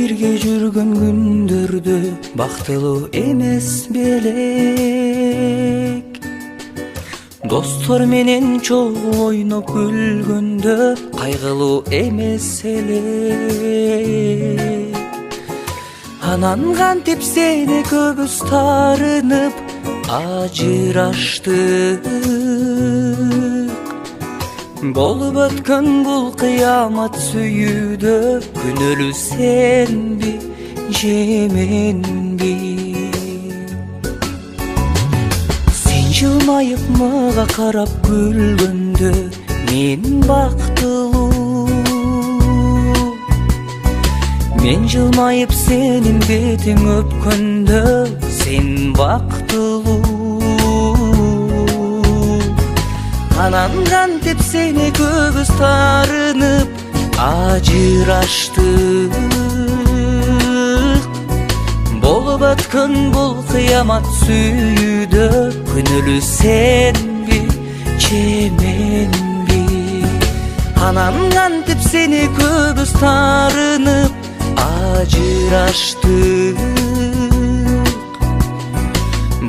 birge жүргөн күндөрдө бактылуу эмес белек. Достор менен чогуу ойноп күлгөндө кайгылуу эмес элек. Анан кантип сени көбүз таарынып ажыраштык. Болуп өткөн бул кыямат сүйүүдө күнөөлүү сенби же менби? Сен жылмайып мага карап күлгөндө мен бактылуу. Мен жылмайып сенин бетиң өпкөндө сен бактылуу. Анан кантип сени көбүз таарынып ажыраштык. Болуп өткөн бул кыямат сүйүүдө күнөөлүү сенби же менби? Анан кантип сени көбүз таарынып ажыраштык.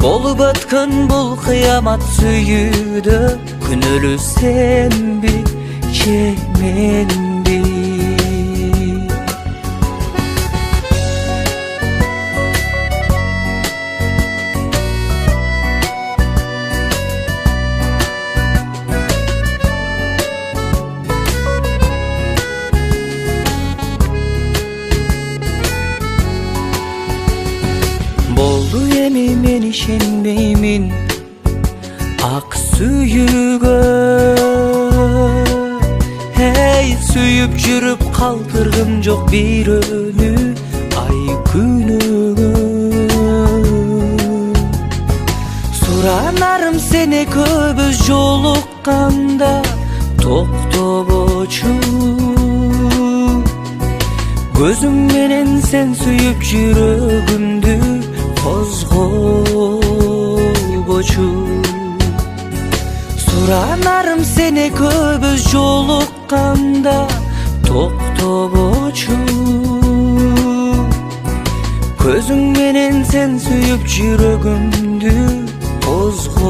Болуп өткөн бул кыямат сүйүүдө күнөөлүү сенби же менби? Болду эми мен ишенбеймин ак сүйүүгө. Эй, сүйүп жүрүп калтыргым жок бирөөнү ай күнүгө. Суранарым сени көбүз жолукканда токтобочу. Көзүм менен сен сүйүп жүрөгүмдү козгобочу. Суранарым сени көбүз жолукканда токтобочу. Көзүң менен сен сүйүп жүрөгүмдү козгобочу.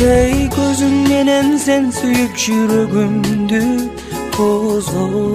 Эй, көзүң менен сен сүйүп жүрөгүмдү козгобочу.